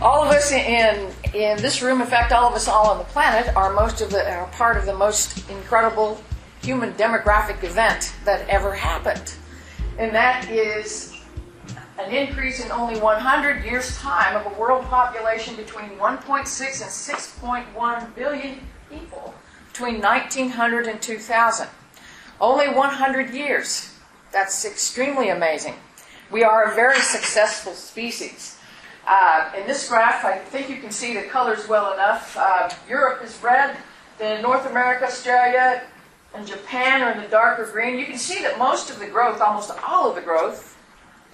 All of us in this room, in fact, all of us all on the planet, are part of the most incredible human demographic event that ever happened. And that is an increase in only 100 years' time of a world population between 1.6 and 6.1 billion people between 1900 and 2000. Only 100 years. That's extremely amazing. We are a very successful species. In this graph, I think you can see the colors well enough. Europe is red, then North America, Australia, and Japan are in the darker green. You can see that most of the growth, almost all of the growth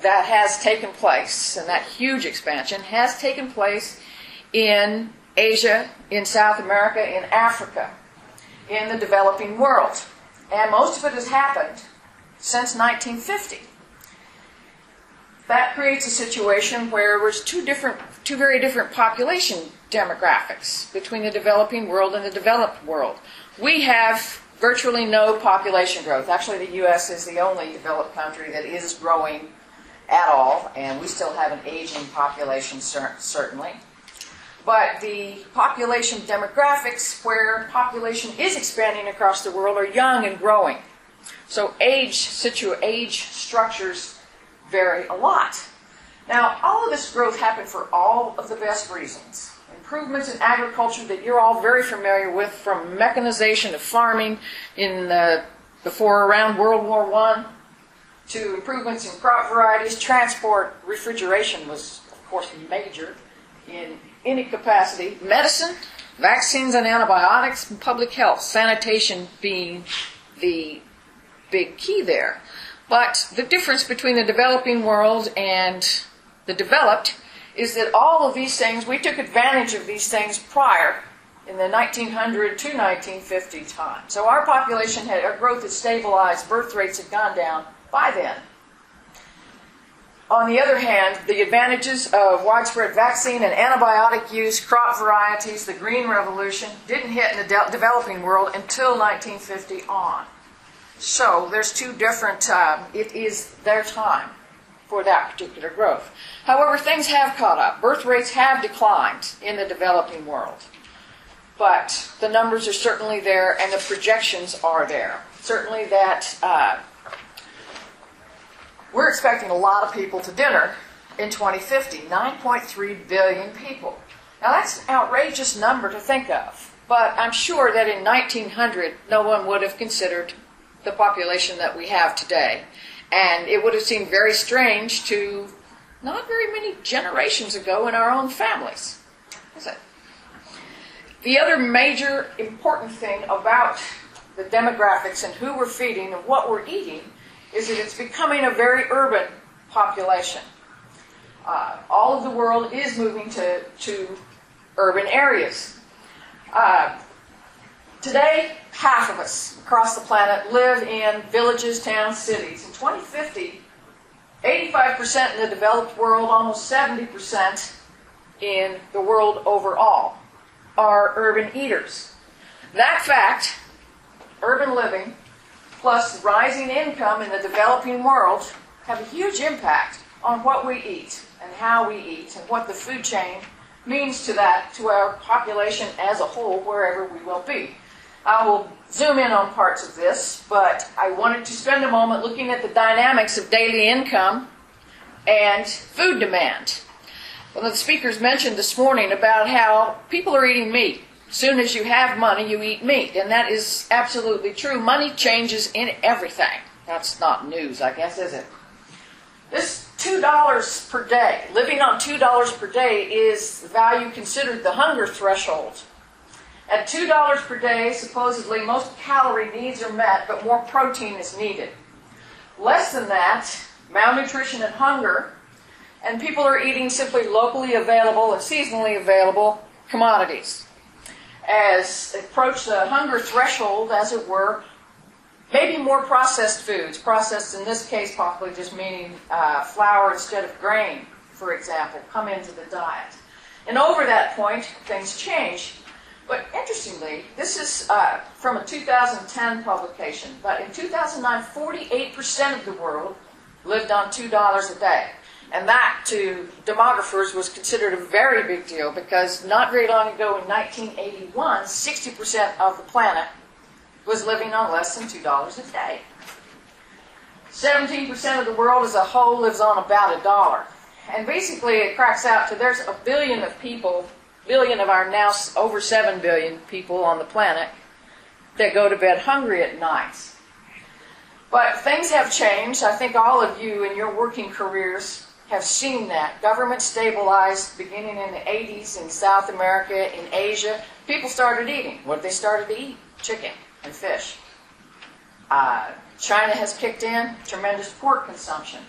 that has taken place, and that huge expansion, has taken place in Asia, in South America, in Africa, in the developing world. And most of it has happened since 1950. That creates a situation where there's two very different population demographics between the developing world and the developed world. We have virtually no population growth. Actually, the U.S. is the only developed country that is growing at all, and we still have an aging population, certainly. But the population demographics where population is expanding across the world are young and growing. So age structures vary a lot. Now, all of this growth happened for all of the best reasons. Improvements in agriculture that you're all very familiar with, from mechanization of farming before around World War I, to improvements in crop varieties, transport, refrigeration was, of course, major in any capacity, medicine, vaccines and antibiotics, and public health, sanitation being the big key there. But the difference between the developing world and the developed is that all of these things, we took advantage of these things prior in the 1900 to 1950 time. So our our growth had stabilized, birth rates had gone down by then. On the other hand, the advantages of widespread vaccine and antibiotic use, crop varieties, the Green Revolution, didn't hit in the developing world until 1950 on. So there's two different, it is their time for that particular growth. However, things have caught up. Birth rates have declined in the developing world. But the numbers are certainly there, and the projections are there. Certainly that we're expecting a lot of people to dinner in 2050, 9.3 billion people. Now that's an outrageous number to think of, but I'm sure that in 1900 no one would have considered the population that we have today. And it would have seemed very strange to not very many generations ago in our own families. Is it? The other major important thing about the demographics and who we're feeding and what we're eating is that it's becoming a very urban population. All of the world is moving to urban areas. Today, half of us across the planet live in villages, towns, cities. In 2050, 85% in the developed world, almost 70% in the world overall, are urban eaters. That fact, urban living, plus rising income in the developing world, have a huge impact on what we eat and how we eat and what the food chain means to our population as a whole, wherever we will be. I will zoom in on parts of this, but I wanted to spend a moment looking at the dynamics of daily income and food demand. One of the speakers mentioned this morning about how people are eating meat. As soon as you have money, you eat meat, and that is absolutely true. Money changes in everything. That's not news, I guess, is it? This $2 per day, living on $2 per day, is the value considered the hunger threshold. At $2 per day, supposedly, most calorie needs are met, but more protein is needed. Less than that, malnutrition and hunger, and people are eating simply locally available and seasonally available commodities. As approach the hunger threshold, as it were, maybe more processed foods, processed in this case possibly just meaning flour instead of grain, for example, come into the diet. And over that point, things change. But interestingly, this is from a 2010 publication, but in 2009, 48% of the world lived on $2 a day. And that, to demographers, was considered a very big deal because not very long ago in 1981, 60% of the planet was living on less than $2 a day. 17% of the world as a whole lives on about $1. And basically it cracks out to there's a billion of people, billion of our now over 7 billion people on the planet that go to bed hungry at night. But things have changed. I think all of you in your working careers have seen that. Government stabilized beginning in the 80s in South America, in Asia. People started eating. What did they start to eat? Chicken and fish. China has kicked in, tremendous pork consumption.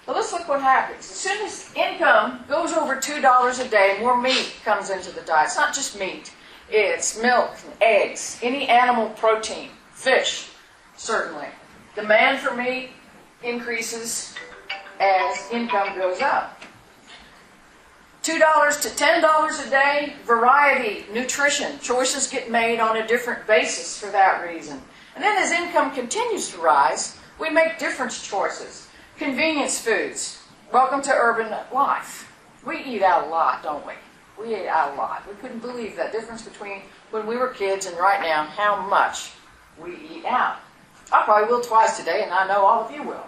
Well, let's look what happens. As soon as income goes over $2 a day, more meat comes into the diet. It's not just meat. It's milk and eggs, any animal protein, fish, certainly. Demand for meat increases as income goes up. $2 to $10 a day, variety, nutrition. Choices get made on a different basis for that reason. And then as income continues to rise, we make different choices. Convenience foods. Welcome to urban life. We eat out a lot, don't we? We eat out a lot. We couldn't believe that difference between when we were kids and right now, how much we eat out. I probably will twice today, and I know all of you will.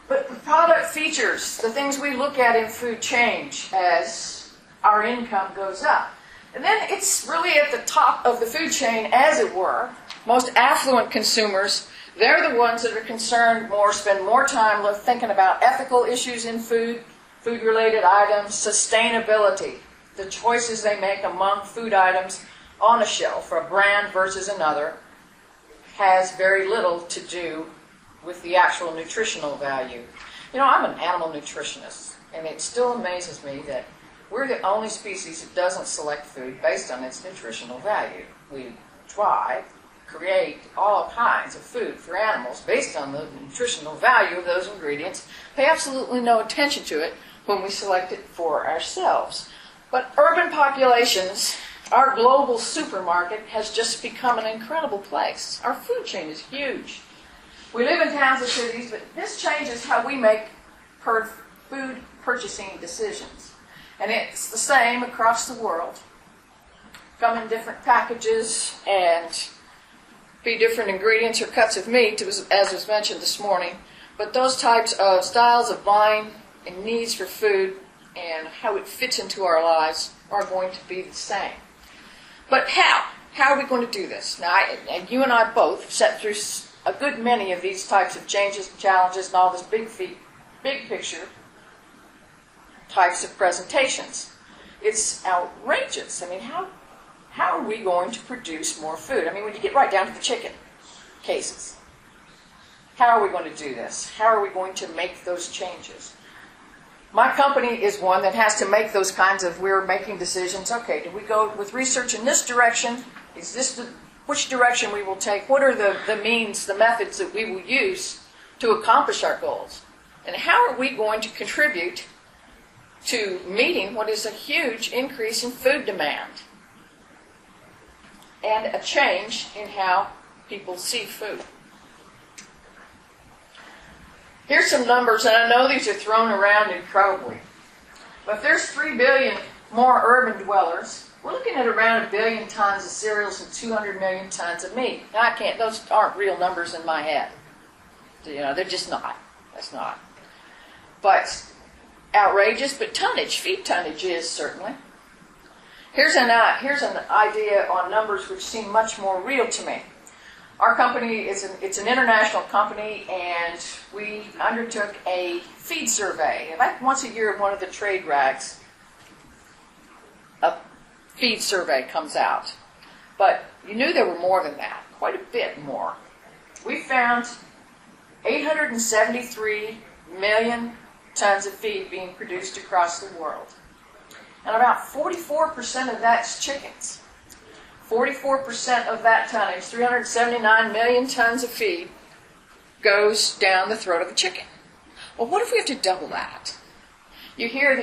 But the product features, the things we look at in food change as our income goes up. And then it's really at the top of the food chain, as it were. Most affluent consumers, they're the ones that are concerned more, spend more time thinking about ethical issues in food, food-related items, sustainability, the choices they make among food items on a shelf, a brand versus another, has very little to do with the actual nutritional value. You know, I'm an animal nutritionist, and it still amazes me that we're the only species that doesn't select food based on its nutritional value. We try, create all kinds of food for animals based on the nutritional value of those ingredients, pay absolutely no attention to it when we select it for ourselves. But urban populations, our global supermarket has just become an incredible place. Our food chain is huge. We live in towns and cities, but this changes how we make food purchasing decisions. And it's the same across the world. Come in different packages and be different ingredients or cuts of meat, as was mentioned this morning. But those types of styles of buying and needs for food and how it fits into our lives are going to be the same. But how? How are we going to do this? Now, and you and I both have sat through a good many of these types of changes and challenges and all this big picture types of presentations. It's outrageous. I mean, how are we going to produce more food? I mean, when you get right down to the chicken cases, how are we going to do this? How are we going to make those changes? My company is one that has to make those kinds of, we're making decisions. Okay, do we go with research in this direction? Is this which direction we will take? What are the means, the methods that we will use to accomplish our goals? And how are we going to contribute to meeting what is a huge increase in food demand and a change in how people see food? Here's some numbers, and I know these are thrown around incredibly. But if there's 3 billion more urban dwellers, we're looking at around 1 billion tons of cereals and 200 million tons of meat. Now, those aren't real numbers in my head. You know, they're just not. That's not. But outrageous, but tonnage, feed tonnage is certainly. Here's an idea on numbers which seem much more real to me. Our company it's an international company, and we undertook a feed survey. About once a year, one of the trade rags, a feed survey comes out. But you knew there were more than that, quite a bit more. We found 873 million tons of feed being produced across the world. And about 44% of that's chickens. 44% of that tonnage, 379 million tons of feed, goes down the throat of a chicken. Well, what if we have to double that? You hear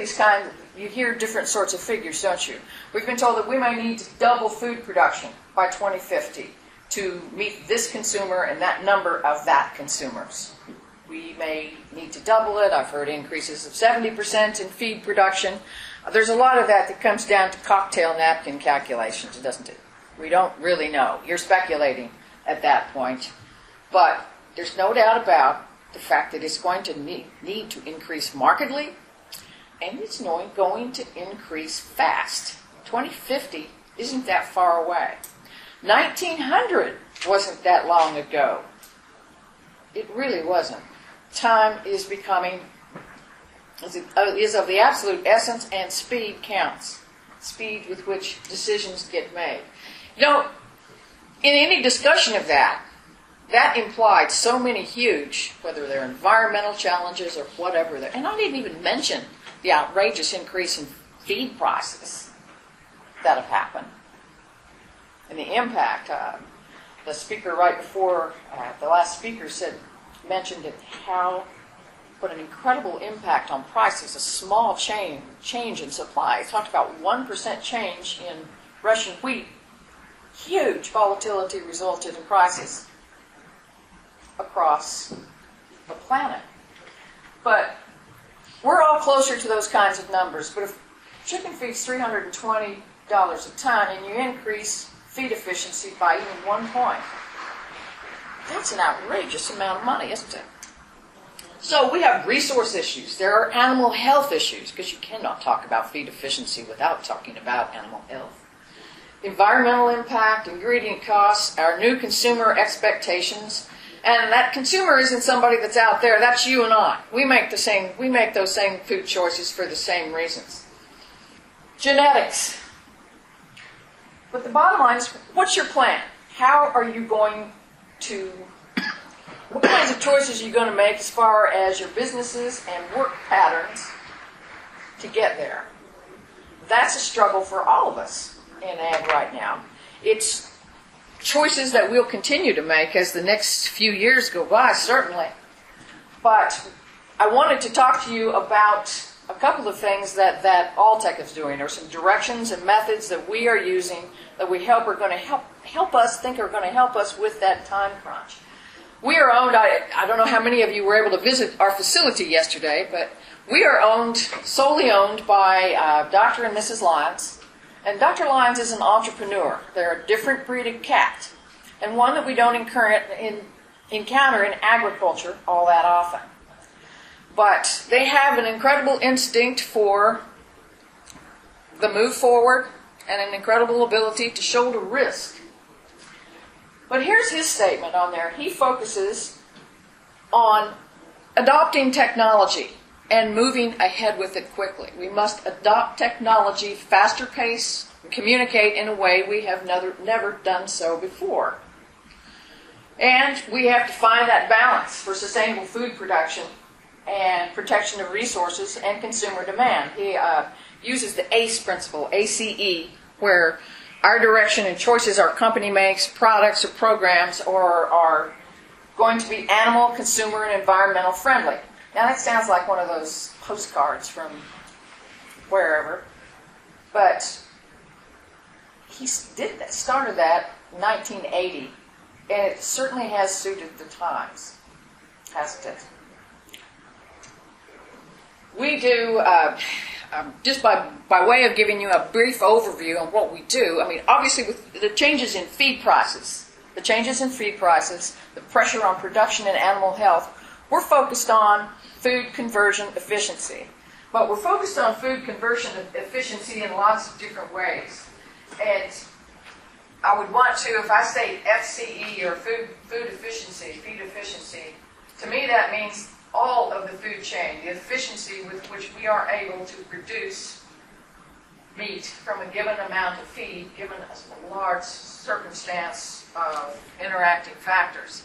different sorts of figures, don't you? We've been told that we may need to double food production by 2050 to meet this consumer and that number of that consumers. We may need to double it. I've heard increases of 70% in feed production. There's a lot of that comes down to cocktail napkin calculations, doesn't it? We don't really know. You're speculating at that point. But there's no doubt about the fact that it's going to need to increase markedly, and it's going to increase fast. 2050 isn't that far away. 1900 wasn't that long ago. It really wasn't. Time is becoming, is of the absolute essence, and speed counts. Speed with which decisions get made. You know, in any discussion of that implied so many huge, whether they're environmental challenges or whatever, and I didn't even mention the outrageous increase in feed prices that have happened. And the impact, the speaker right before, the last speaker mentioned it, what an incredible impact on prices, a small change in supply. He talked about 1% change in Russian wheat. Huge volatility resulted in prices across the planet. But we're all closer to those kinds of numbers. But if chicken feed's $320 a ton and you increase feed efficiency by even 1 point, that's an outrageous amount of money, isn't it? So we have resource issues. There are animal health issues, because you cannot talk about feed efficiency without talking about animal health. Environmental impact, ingredient costs, our new consumer expectations. And that consumer isn't somebody that's out there. That's you and I. We make those same food choices for the same reasons. Genetics. But the bottom line is, what's your plan? How are you going to, what kinds of choices are you going to make as far as your businesses and work patterns to get there? That's a struggle for all of us in ag right now. It's choices that we'll continue to make as the next few years go by, certainly. But I wanted to talk to you about a couple of things that Alltech is doing, or some directions and methods that we are using that we are going to help us with that time crunch. We are owned, I don't know how many of you were able to visit our facility yesterday, but we are solely owned by Dr. and Mrs. Lyons. And Dr. Lyons is an entrepreneur. They're a different breed of cat, and one that we don't encounter in agriculture all that often. But they have an incredible instinct for the move forward and an incredible ability to shoulder risk. But here's his statement on there. He focuses on adopting technology and moving ahead with it quickly. We must adopt technology, faster pace, and communicate in a way we have never done so before. And we have to find that balance for sustainable food production and protection of resources and consumer demand. He uses the ACE principle, ACE, where our direction and choices our company makes, products or programs, are going to be animal, consumer, and environmental friendly. Now that sounds like one of those postcards from wherever, but he started that in 1980, and it certainly has suited the times, hasn't it? We do, just by way of giving you a brief overview on what we do, I mean, obviously with the changes in feed prices, the pressure on production and animal health, we're focused on food conversion efficiency. But we're focused on food conversion efficiency in lots of different ways. And I would want to, if I say FCE, or feed efficiency, to me that means all of the food chain, the efficiency with which we are able to produce meat from a given amount of feed, given a large circumstance of interacting factors.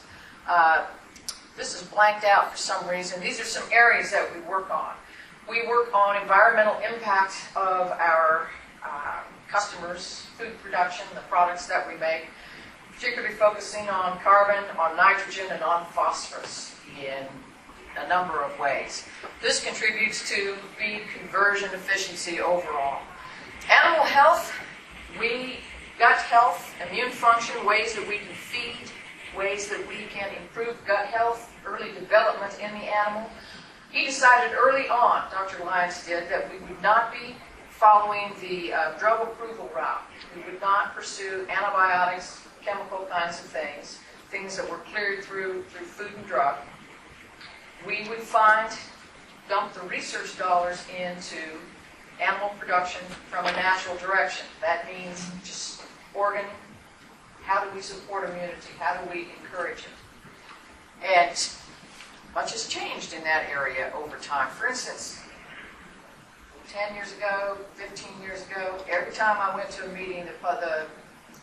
This is blanked out for some reason. These are some areas that we work on. We work on environmental impact of our customers' food production, the products that we make, particularly focusing on carbon, on nitrogen, and on phosphorus in a number of ways. This contributes to feed conversion efficiency overall. Animal health, gut health, immune function, ways that we can feed ways that we can improve gut health, early development in the animal. He decided early on, Dr. Lyons did, that we would not be following the drug approval route. We would not pursue antibiotics, chemical kinds of things, things that were cleared through food and drug. We would dump the research dollars into animal production from a natural direction. That means just organ, how do we support immunity? How do we encourage it? And much has changed in that area over time. For instance, 10 years ago, 15 years ago, every time I went to a meeting,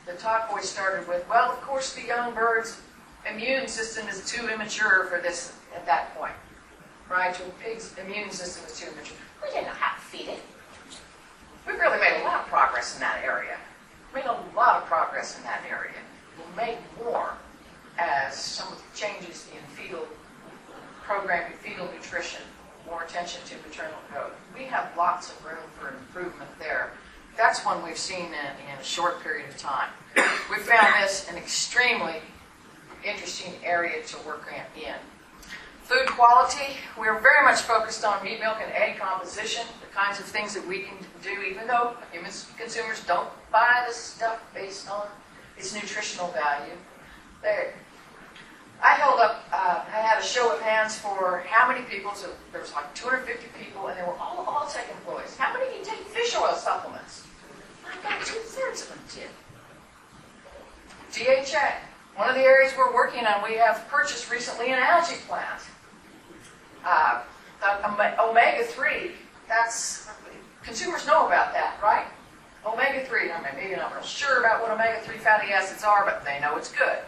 the talk always started with, well, of course, the young bird's immune system is too immature for this at that point. Right? Your pig's immune system is too immature. We didn't know how to feed it. We've really made a lot of progress in that area. Made a lot of progress in that area. We'll make more as some of the changes in fetal programming, fetal nutrition, more attention to maternal growth. We have lots of room for improvement there. That's one we've seen in a short period of time. We found this an extremely interesting area to work in. Food quality, we're very much focused on meat, milk, and egg composition, the kinds of things that we can do, even though consumers don't buy this stuff based on its nutritional value. I had a show of hands for how many people, so there was like 250 people, and they were all Alltech employees. How many of you take fish oil supplements? About 2/3 of them did. DHA, one of the areas we're working on, we have purchased recently an algae plant. Omega-3, consumers know about that, right? Omega-3, maybe not real sure about what omega-3 fatty acids are, but they know it's good.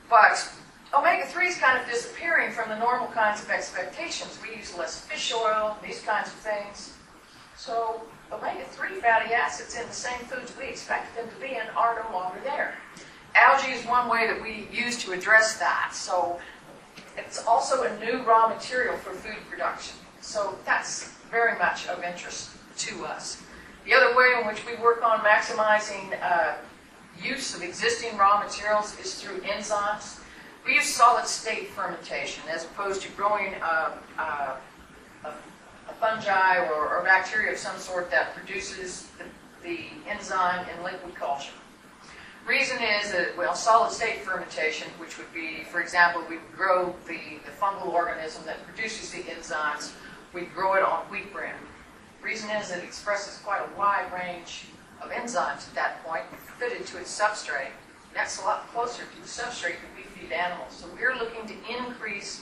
But omega-3 is kind of disappearing from the normal kinds of expectations. We use less fish oil, these kinds of things. So omega-3 fatty acids in the same foods we expect them to be in are no longer there. Algae is one way that we use to address that. So it's also a new raw material for food production. So that's very much of interest to us. The other way in which we work on maximizing use of existing raw materials is through enzymes. We use solid-state fermentation as opposed to growing a fungi or bacteria of some sort that produces the enzyme in liquid culture. Reason is that, well, solid-state fermentation, which would be, for example, we grow the fungal organism that produces the enzymes, we grow it on wheat bran. Reason is that it expresses quite a wide range of enzymes at that point, fitted to its substrate. That's a lot closer to the substrate that we feed animals. So we're looking to increase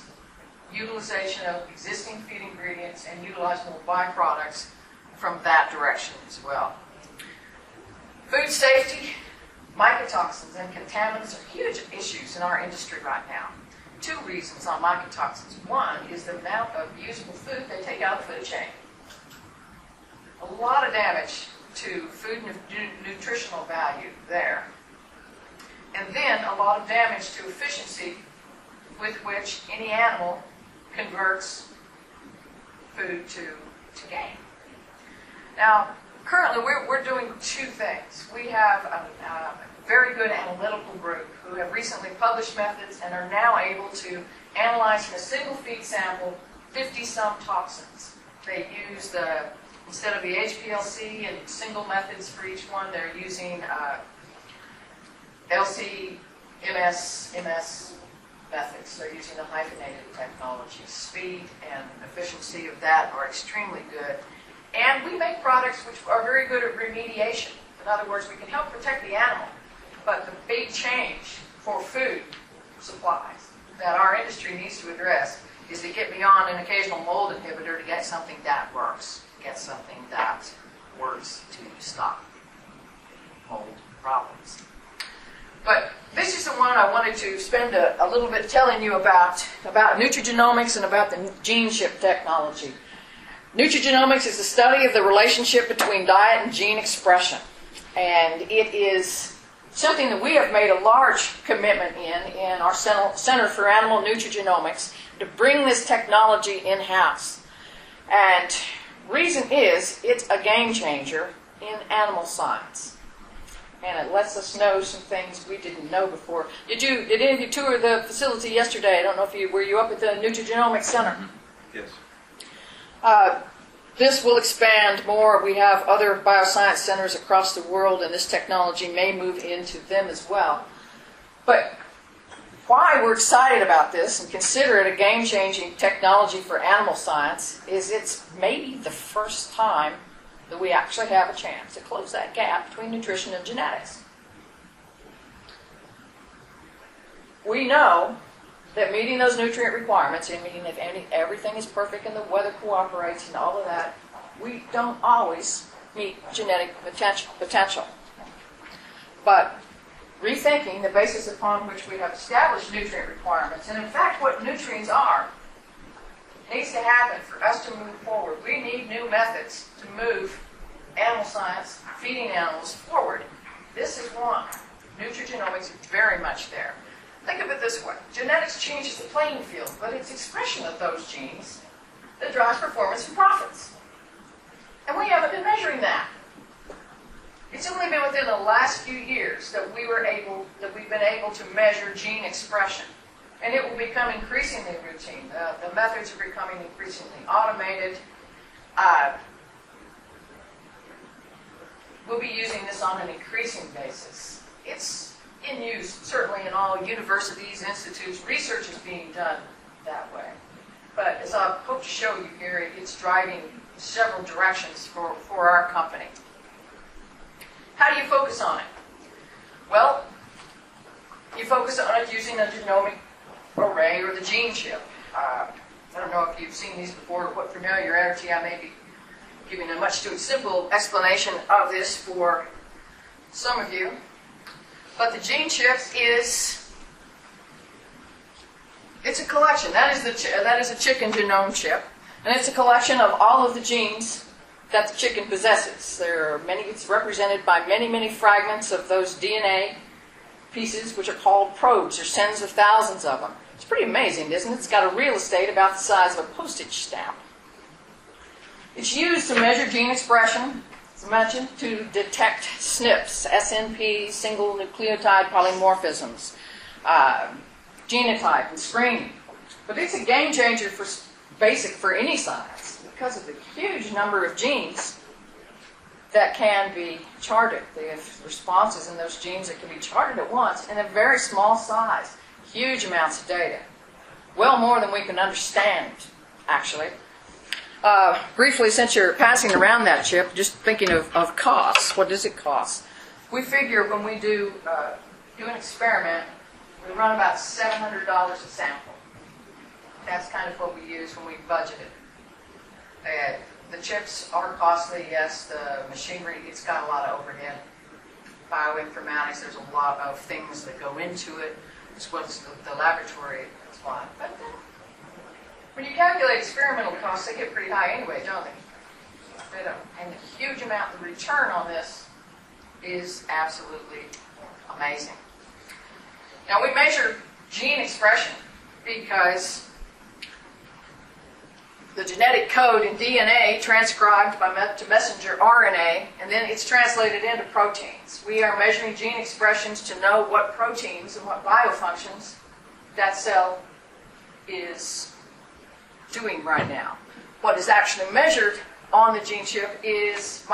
utilization of existing feed ingredients and utilize more byproducts from that direction as well. Food safety, mycotoxins and contaminants are huge issues in our industry right now. Two reasons on mycotoxins. One is the amount of usable food they take out of the food chain. A lot of damage to food nutritional value there. And then a lot of damage to efficiency with which any animal converts food to gain. Now, currently we're doing two things. We have a very good analytical group who have recently published methods and are now able to analyze in a single feed sample 50-some toxins. They use instead of the HPLC and single methods for each one, they're using LC, MS methods. They're using the hyphenated technology. Speed and efficiency of that are extremely good. And we make products which are very good at remediation. In other words, we can help protect the animal. But the big change for food supplies that our industry needs to address is to get beyond an occasional mold inhibitor to get something that works. Get something that works to stop mold problems. But this is the one I wanted to spend a little bit telling you about nutrigenomics and about the gene chip technology. Nutrigenomics is the study of the relationship between diet and gene expression. And it is something that we have made a large commitment in our Center for Animal Nutrigenomics to bring this technology in-house. And reason is it's a game changer in animal science. and it lets us know some things we didn't know before. Did any of you tour the facility yesterday? I don't know if were you up at the Nutrigenomics Center? Yes. This will expand more. We have other bioscience centers across the world, and this technology may move into them as well. But why we're excited about this and consider it a game-changing technology for animal science is it's maybe the first time that we actually have a chance to close that gap between nutrition and genetics. We know that meeting those nutrient requirements, and meaning if everything is perfect and the weather cooperates and all of that, we don't always meet genetic potential. But rethinking the basis upon which we have established nutrient requirements, and in fact what nutrients are, needs to happen for us to move forward. We need new methods to move animal science, feeding animals forward. This is one. Nutrigenomics is very much there. Think of it this way. Genetics changes the playing field, but it's expression of those genes that drives performance and profits. And we haven't been measuring that. It's only been within the last few years that we've been able to measure gene expression. And it will become increasingly routine. The methods are becoming increasingly automated. We'll be using this on an increasing basis. It's in use, certainly in all universities, institutes. Research is being done that way. But as I hope to show you here, it's driving several directions for our company. How do you focus on it? Well, you focus on it using a genomic array or the gene chip. I don't know if you've seen these before or what familiarity I may be giving a much too simple explanation of this for some of you. But the gene chip it's a collection. That is a chicken genome chip. And it's a collection of all of the genes that the chicken possesses. There are many, it's represented by many, many fragments of those DNA pieces, which are called probes. There's tens of thousands of them. It's pretty amazing, isn't it? It's got a real estate about the size of a postage stamp. It's used to measure gene expression, as mentioned, to detect SNPs, SNP, single nucleotide polymorphisms, genotype, and screening. But it's a game changer for any science because of the huge number of genes that can be charted. They have responses in those genes that can be charted at once in a very small size. Huge amounts of data. Well more than we can understand, actually. Briefly, since you're passing around that chip, just thinking of costs. What does it cost? We figure when we do an experiment, we run about $700 a sample. That's kind of what we use when we budget it. The chips are costly, yes. The machinery, it's got a lot of overhead. Bioinformatics, there's a lot of things that go into it, as well as the laboratory supply. But when you calculate experimental costs, they get pretty high anyway, don't they? And the huge amount of return on this is absolutely amazing. Now, we measure gene expression because the genetic code in DNA transcribed to messenger RNA, and then it's translated into proteins. We are measuring gene expressions to know what proteins and what biofunctions that cell is doing right now. What is actually measured on the gene chip is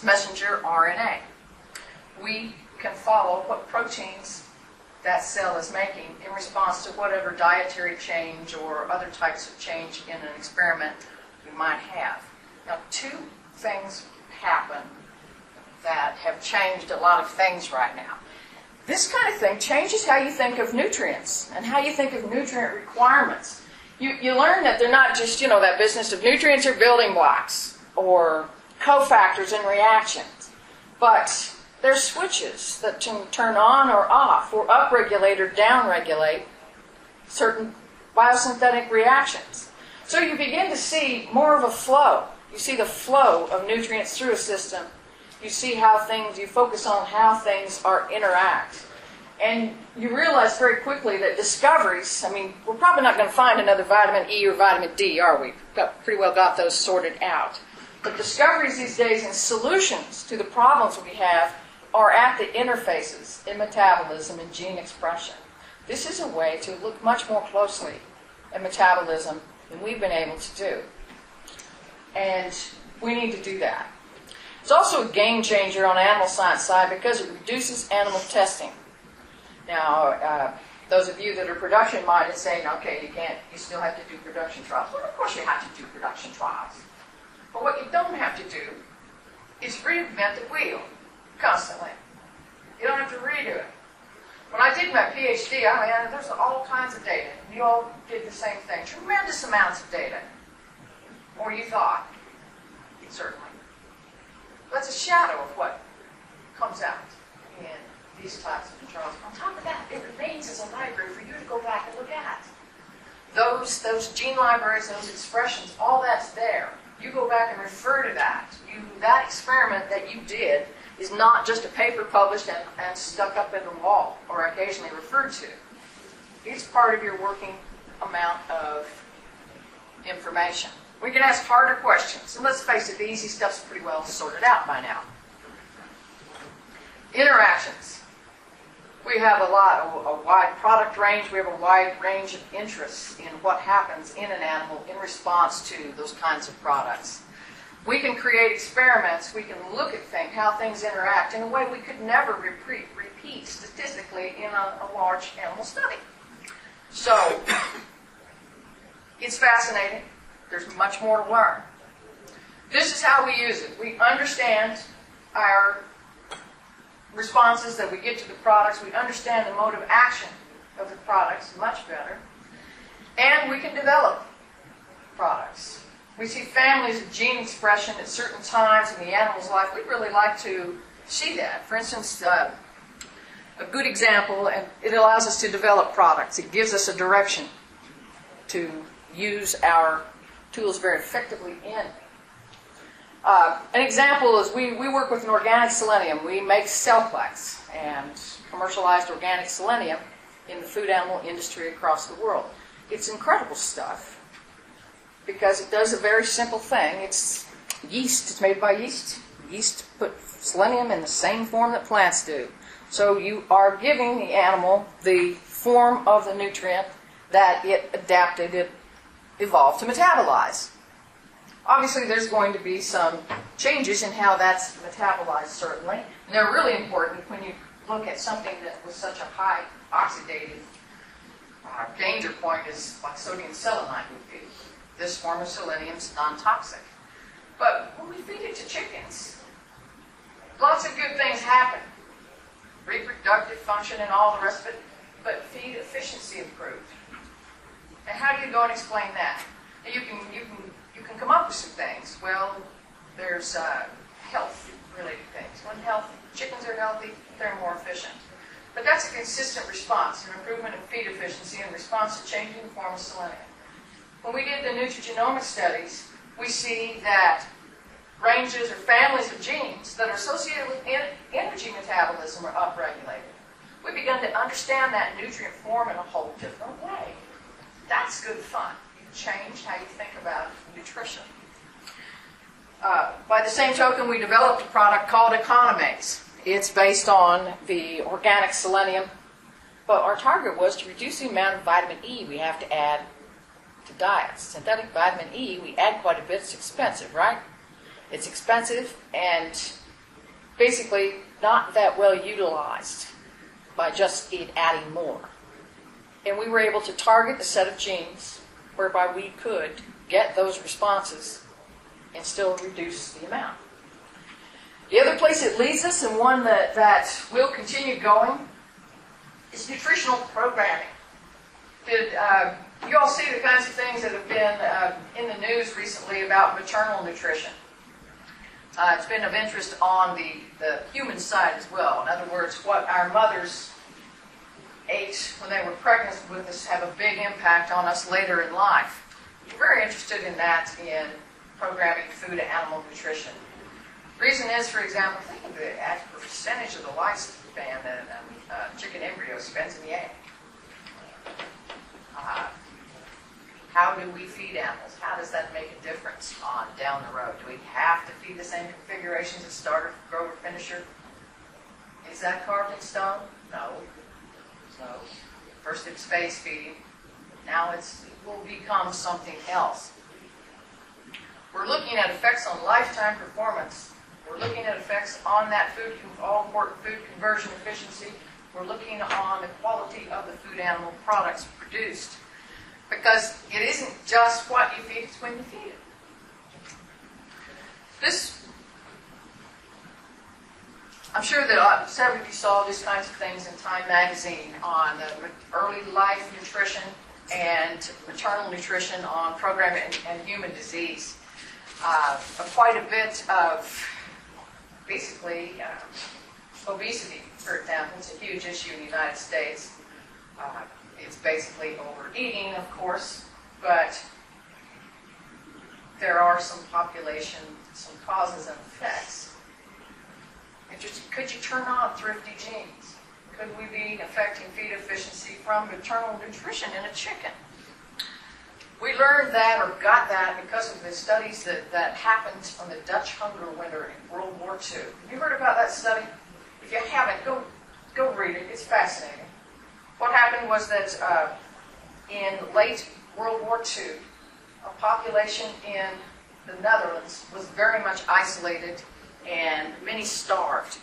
messenger RNA. We can follow what proteins that cell is making in response to whatever dietary change or other types of change in an experiment we might have. Now, two things happen that have changed a lot of things right now. This kind of thing changes how you think of nutrients and how you think of nutrient requirements. You learn that they're not just, that business of nutrients are building blocks or cofactors in reactions, but they're switches that can turn on or off or upregulate or downregulate certain biosynthetic reactions. So you begin to see more of a flow. You see the flow of nutrients through a system. You see you focus on how things interact. And you realize very quickly that discoveries, we're probably not going to find another vitamin E or vitamin D, are we? Pretty well got those sorted out. But discoveries these days and solutions to the problems we have are at the interfaces in metabolism and gene expression. This is a way to look much more closely at metabolism than we've been able to do. And we need to do that. It's also a game changer on the animal science side because it reduces animal testing. Now, those of you that are production-minded saying, okay, you still have to do production trials. Well, of course you have to do production trials. But what you don't have to do is reinvent the wheel constantly. You don't have to redo it. When I did my PhD, there's all kinds of data. You all did the same thing. Tremendous amounts of data. Or you thought, certainly. That's a shadow of what comes out in these types of trials. On top of that, it remains as a library for you to go back and look at. Those gene libraries, those expressions, all that's there. You go back and refer to that. That experiment that you did is not just a paper published and stuck up in the wall or occasionally referred to. It's part of your working amount of information. We can ask harder questions. And let's face it, the easy stuff's pretty well sorted out by now. Interactions. We have a wide product range. We have a wide range of interests in what happens in an animal in response to those kinds of products. We can create experiments. We can look at how things interact in a way we could never repeat statistically in a large animal study. So, it's fascinating. There's much more to learn. This is how we use it. We understand our responses that we get to the products. We understand the mode of action of the products much better. And we can develop products. We see families of gene expression at certain times in the animal's life. We'd really like to see that. For instance, a good example, and it allows us to develop products. It gives us a direction to use our tools very effectively in. An example is we work with an organic selenium. We make Cellplex and commercialized organic selenium in the food animal industry across the world. It's incredible stuff because it does a very simple thing. It's yeast. It's made by yeast. Yeast put selenium in the same form that plants do. So you are giving the animal the form of the nutrient that it adapted, it evolved to metabolize. Obviously, there's going to be some changes in how that's metabolized, certainly. And they're really important when you look at something that was such a high oxidative danger point as like sodium selenite would be. This form of selenium is non-toxic. But when we feed it to chickens, lots of good things happen. Reproductive function and all the rest of it, but feed efficiency improved. And how do you go and explain that? And you can come up with some things. Well, there's health-related things. When chickens are healthy, they're more efficient. But that's a consistent response, an improvement in feed efficiency in response to changing the form of selenium. When we did the Nutrigenomic studies, we see that ranges or families of genes that are associated with energy metabolism are upregulated. We've begun to understand that nutrient form in a whole different way. That's good fun. You've changed how you think about nutrition. By the same token, we developed a product called Economase. It's based on the organic selenium, but our target was to reduce the amount of vitamin E we have to add to diets. Synthetic vitamin E, we add quite a bit. It's expensive, right? It's expensive and basically not that well utilized by just adding more. And we were able to target a set of genes whereby we could get those responses and still reduce the amount. The other place it leads us, and one that will continue going, is nutritional programming. Did you all see the kinds of things that have been in the news recently about maternal nutrition? It's been of interest on the human side as well. In other words, what our mothers ate when they were pregnant with us have a big impact on us later in life. We're very interested in that in programming food and animal nutrition. The reason is, for example, think of the percentage of the lifespan that a chicken embryo spends in the egg. How do we feed animals? How does that make a difference on down the road? Do we have to feed the same configurations as starter, grower, finisher? Is that carved in stone? No. So, first it was space feeding. Now it will become something else. We're looking at effects on lifetime performance. We're looking at effects on that all-important food conversion efficiency. We're looking on the quality of the food animal products produced. Because it isn't just what you feed, it's when you feed it. I'm sure that several of you saw these kinds of things in Time magazine on early life nutrition and maternal nutrition on program and human disease. Quite a bit of, basically, obesity, for example. It's a huge issue in the United States. It's basically overeating, of course, but there are some causes and effects. Could you turn on thrifty genes? Could we be affecting feed efficiency from maternal nutrition in a chicken? We learned that or got that because of the studies that happened on the Dutch hunger winter in World War II. Have you heard about that study? If you haven't, go read it. It's fascinating. What happened was that in late World War II, a population in the Netherlands was very much isolated and many starved.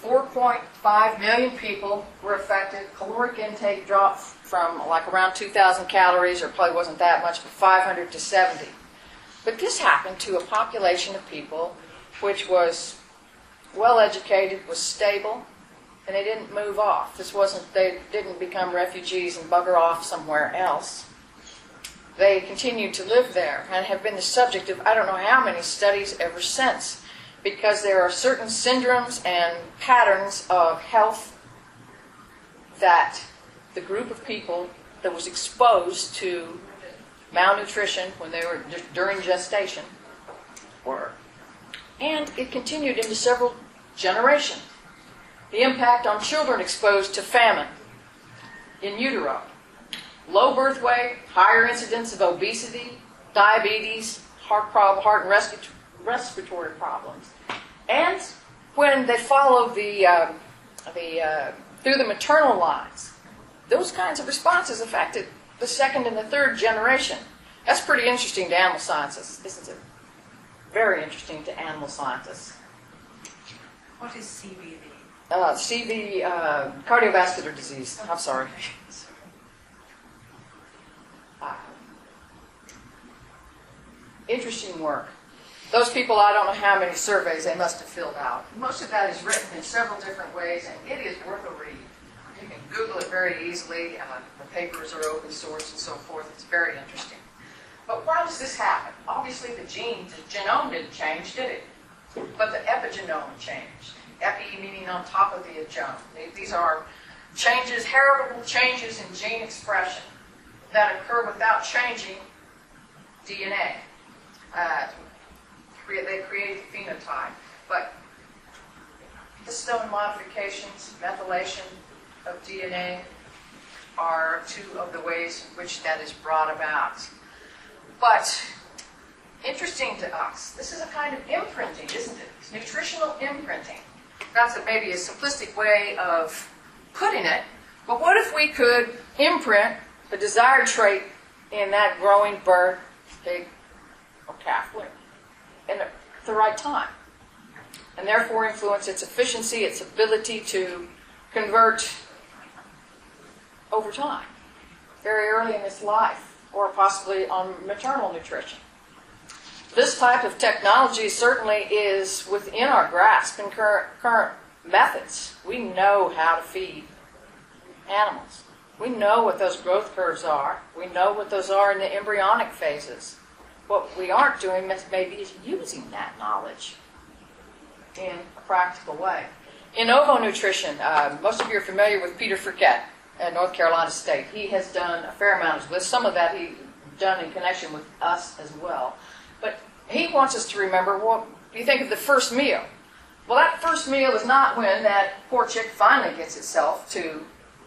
4.5 million people were affected. Caloric intake dropped from like around 2,000 calories, or probably wasn't that much, but 500 to 70. But this happened to a population of people which was well educated, was stable, and they didn't move off. They didn't become refugees and bugger off somewhere else. They continued to live there and have been the subject of I don't know how many studies ever since, because there are certain syndromes and patterns of health that the group of people that was exposed to malnutrition when they were during gestation were. And it continued into several generations. The impact on children exposed to famine in utero, low birth weight, higher incidence of obesity, diabetes, heart and respiratory problems. And when they follow through the maternal lines, those kinds of responses affected the second and the third generation. That's pretty interesting to animal scientists, isn't it? Very interesting to animal scientists. What is CVD? CV, cardiovascular disease. I'm sorry. Interesting work. Those people, I don't know how many surveys they must have filled out. Most of that is written in several different ways, and it is worth a read. You can Google it very easily. The papers are open source and so forth. It's very interesting. But why does this happen? Obviously, the genome didn't change, did it? But the epigenome changed. Epi meaning on top of the genome. These are changes, heritable changes in gene expression that occur without changing DNA. They create the phenotype. But histone modifications, methylation of DNA are two of the ways in which that is brought about. But interesting to us, this is a kind of imprinting, isn't it? It's nutritional imprinting. That's maybe a simplistic way of putting it, but what if we could imprint the desired trait in that growing bird, pig, or calfling at the right time, and therefore influence its efficiency, its ability to convert over time, very early in its life, or possibly on maternal nutrition. This type of technology certainly is within our grasp in current methods. We know how to feed animals. We know what those growth curves are. We know what those are in the embryonic phases. What we aren't doing maybe is using that knowledge in a practical way. In ovonutrition, most of you are familiar with Peter Friquet at North Carolina State. He has done a fair amount of this. Some of that he's done in connection with us as well. But he wants us to remember, what do you think of the first meal? Well, that first meal is not when that poor chick finally gets itself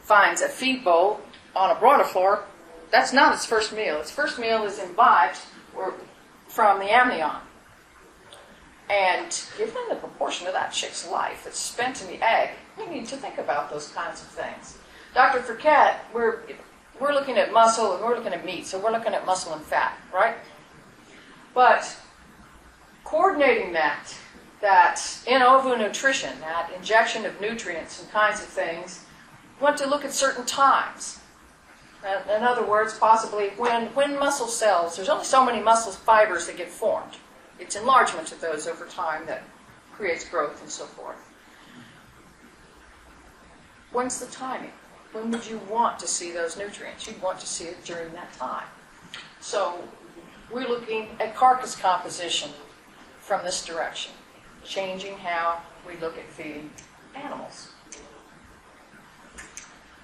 finds a feed bowl on a broiler floor. That's not its first meal. Its first meal is imbibed from the amnion. And given the proportion of that chick's life that's spent in the egg, we need to think about those kinds of things. Dr. Fouquet, we're looking at muscle and we're looking at meat, so we're looking at muscle and fat, right? But coordinating that in ovo nutrition, that injection of nutrients and kinds of things, we want to look at certain times. In other words, possibly when muscle cells, there's only so many muscle fibers that get formed. It's enlargement of those over time that creates growth and so forth. When's the timing? When would you want to see those nutrients? You'd want to see it during that time. So we're looking at carcass composition from this direction, changing how we look at feeding animals.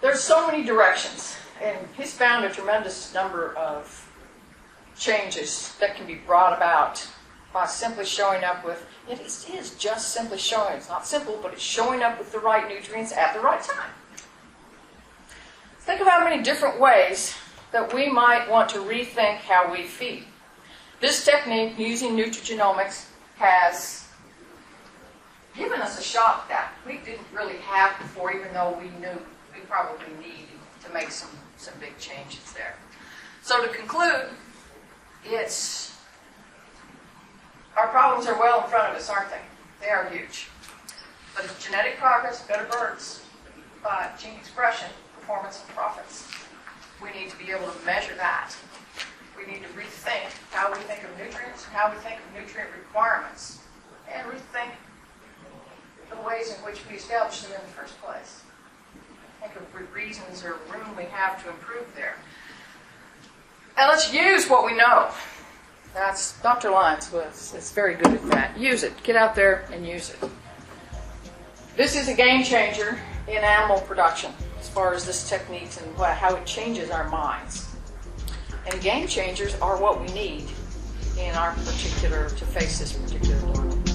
There's so many directions, and he's found a tremendous number of changes that can be brought about by simply showing up with, it is just simply showing, it's not simple, but it's showing up with the right nutrients at the right time. Think of how many different ways that we might want to rethink how we feed. This technique, using Nutrigenomics, has given us a shot that we didn't really have before, even though we knew we probably needed to make some big changes there. So to conclude, our problems are well in front of us, aren't they? They are huge. But it's genetic progress, better birds, gene expression, performance, and profits. We need to be able to measure that. We need to rethink how we think of nutrients, how we think of nutrient requirements, and rethink the ways in which we establish them in the first place. Think of reasons or room we have to improve there. And let's use what we know. That's Dr. Lyons is very good at that. Use it. Get out there and use it. This is a game changer in animal production as far as this technique and how it changes our minds. And game changers are what we need in our to face this particular dilemma.